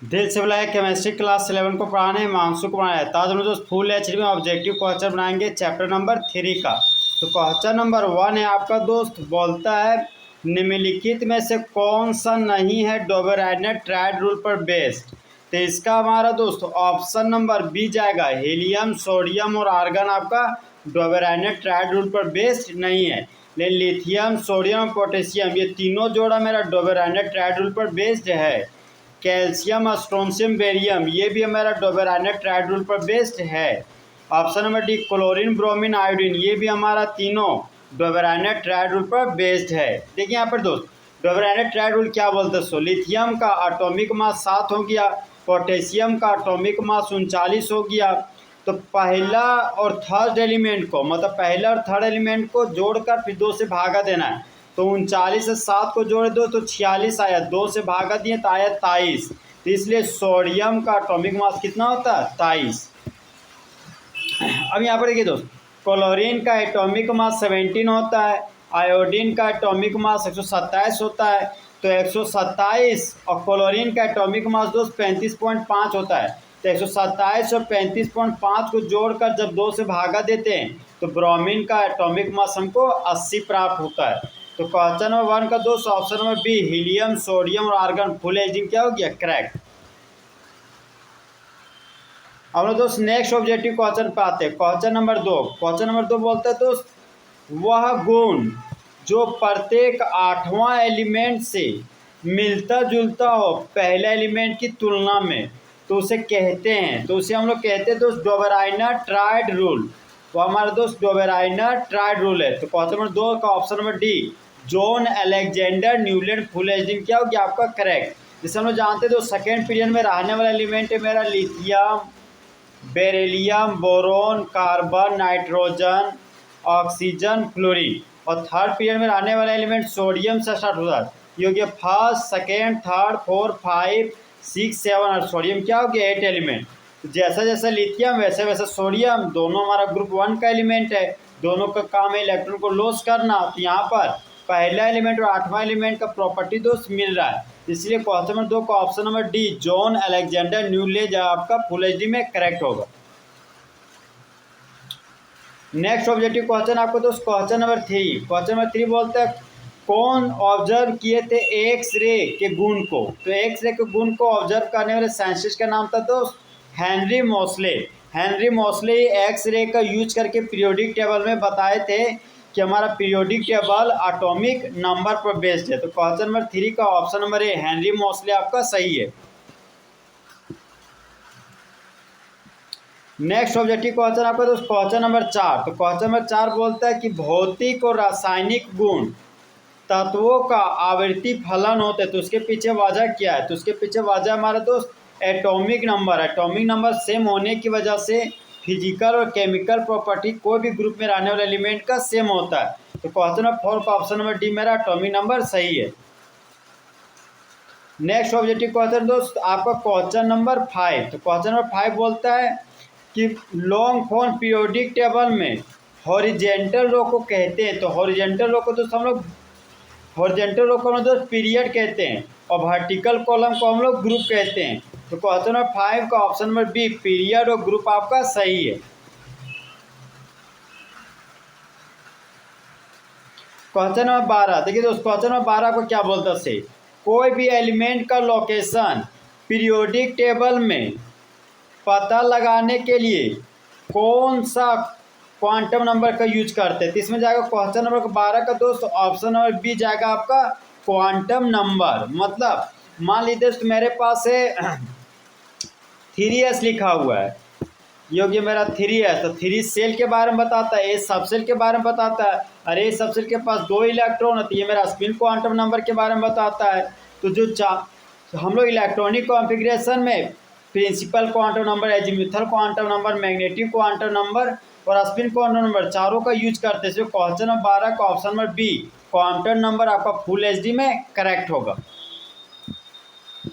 दिल से बुलाए केमिस्ट्री क्लास 11 को पढ़ाने मानसू को बनाया था। आज हम दोस्त फुल एचडी में ऑब्जेक्टिव क्वेश्चन बनाएंगे चैप्टर नंबर 3 का। तो क्वेश्चन नंबर 1 है आपका दोस्त, बोलता है निम्नलिखित में से कौन सा नहीं है डोबेरेने ट्रायड रूल पर बेस्ड। तो इसका हमारा दोस्त ऑप्शन नंबर बी जाएगा, हीलियम, सोडियम और आर्गन आपका डोबेरेने ट्रायड रूल पर बेस्ड नहीं है। लेकिन लिथियम, सोडियम और पोटेशियम ये तीनों जोड़ा मेरा डोबेरेने ट्रायड रूल पर बेस्ड है। कैल्शियम, स्ट्रोंशियम, बेरियम ये भी हमारा डोबेरेने ट्रायड रूल पर बेस्ड है। Option number D chlorine, bromine, iodine ये भी हमारा तीनों डोबेरेने ट्रायड रूल पर बेस्ड है। देखिए यहाँ पर दोस्त डोबेरेने ट्रायड रूल क्या बोलते हैं। लिथियम का एटॉमिक मास 7 हो गया, पोटेशियम का एटॉमिक मास 39 हो गया। तो पहला और थर्ड एलिमेंट को मतलब पहला और थर्ड एलिमेंट को जोड़कर फिर 2 से भागा देना है। तो 39 से 7 को जोड़ दो तो 46 आया, 2 से भागा दिए तो आया 23। तो इसलिए सोडियम का एटॉमिक मास कितना होता है 23। अब यहाँ पर देखिए दोस्त, क्लोरीन का एटॉमिक मास 17 होता है, आयोडीन का एटॉमिक मास 127 होता है। तो 127 और क्लोरीन का एटॉमिक मास दोस्त 35.5 होता है। तो 127 और 35.5 को जोड़कर जब 2 से भागा देते हैं तो ब्रोमीन का एटॉमिक मास हमको 80 प्राप्त होता है। तो क्वेश्चन नंबर 1 का दोस्त option number B, helium, sodium और आर्गन फुल एचडी क्या हो गया, करेक्ट। अब दोस्त नेक्स्ट ऑब्जेक्टिव क्वेश्चन पे आते हैं। क्वेश्चन नंबर 2, क्वेश्चन नंबर 2 बोलता है दोस्त वह गुण जो प्रत्येक 8वां एलिमेंट से मिलता जुलता हो पहले एलिमेंट की तुलना में, तो उसे कहते हैं, तो उसे हम लोग कहते हैं दोस्त डोबेरेने ट्रायड रूल। तो हमारा दोस्त डोबेरेने ट्रायड रूल है। तो क्वेश्चन नंबर 2 का option number D, John Alexander Newland full HD क्या हो गया आपका, करेक्ट। जिसे हम लोग जानते हैं तो सेकेंड पीरियड में रहने वाला एलिमेंट है मेरा lithium, beryllium, boron, carbon, nitrogen, oxygen, fluorine. और थर्ड पीरियड में रहने वाला एलिमेंट सोडियम से स्टार्ट होता है। ये हो गया फर्स्ट, सेकेंड, थर्ड, 4, 5, 6, 7 और सोडियम क्या हो गया 8 एलिमेंट। जैसा जैसा लिथियम वैसे वैसे सोडियम, दोनों हमारा ग्रुप 1 का एलिमेंट है, दोनों का काम है इलेक्ट्रॉन को लॉस करना। तो यहाँ पर पहला एलिमेंट और 8वां एलिमेंट का प्रॉपर्टी दोस्त मिल रहा है, इसलिए क्वेश्चन नंबर 2 का option number D, John Alexander Newland आपका फुल एचडी में करेक्ट होगा। नेक्स्ट ऑब्जेक्टिव क्वेश्चन आपको दोस्त क्वेश्चन नंबर 3, क्वेश्चन नंबर 3 बोलते हैं कौन ऑब्जर्व किए थे एक्स रे के गुण को। तो एक्स रे के गुण को ऑब्जर्व करने वाले साइंटिस्ट का नाम था दोस्त Henry Mosle. Henry Mosle X ray का यूज करके पीरियोडिक टेबल में बताए थे कि हमारा पीरियोडिक टेबल एटॉमिक नंबर पर बेस्ड है। तो क्वेश्चन नंबर 3 का option number A, Henry Mosle आपका सही है। नेक्स्ट ऑब्जेक्टिव क्वेश्चन आपका दोस्त क्वेश्चन नंबर 4। तो क्वेश्चन नंबर 4 बोलता है कि भौतिक और रासायनिक गुण तत्वों का आवृत्ति फलन होते हैं, तो उसके पीछे वजह क्या है। तो उसके पीछे वजह हमारा दोस्त atomic number, atomic number same होने की वजह से फिजिकल और केमिकल प्रॉपर्टी कोई भी ग्रुप में रहने वाले एलिमेंट का सेम होता है। तो क्वेश्चन नंबर 4 का ऑप्शन नंबर डी मेरा एटॉमिक नंबर सही है। नेक्स्ट ऑब्जेक्टिव क्वेश्चन दोस्त आपका क्वेश्चन नंबर 5। तो क्वेश्चन नंबर 5 बोलता है कि लॉन्ग फॉर्म पीरियोडिक टेबल में हॉरिजेंटल रो को कहते हैं। तो हॉरिजेंटल रो को दोस्त हम लोग हॉरिजेंटल रो को हम लोग पीरियड कहते हैं और वर्टिकल कॉलम को हम लोग ग्रुप कहते हैं। तो क्वेश्चन नंबर 5 का ऑप्शन नंबर बी, पीरियड और ग्रुप आपका सही है। क्वेश्चन नंबर 12 देखिए दोस्त, क्वेश्चन नंबर 12 को क्या बोलता है, कोई भी एलिमेंट का लोकेशन पीरियोडिक टेबल में पता लगाने के लिए कौन सा क्वांटम नंबर का यूज करते हैं। तो इसमें जाएगा क्वेश्चन नंबर 12 का दोस्त ऑप्शन नंबर बी जाएगा आपका क्वांटम नंबर। मतलब मान लीजिए दोस्त मेरे पास है 3s लिखा हुआ है, ये मेरा 3s, तो 3 सेल के बारे में बताता है, ए सबसेल के बारे में बताता है। अरे सबसेल के पास 2 इलेक्ट्रॉन है तो ये मेरा स्पिन क्वांटम नंबर के बारे में बताता है। तो जो हम लोग इलेक्ट्रॉनिक कॉन्फ़िगरेशन में principal quantum number, azimuthal quantum number, magnetic quantum number और स्पिन क्वांटम नंबर चारों का यूज करते हैं। क्वेश्चन नंबर 12 का option number B quantum number आपका फुल एचडी में करेक्ट होगा।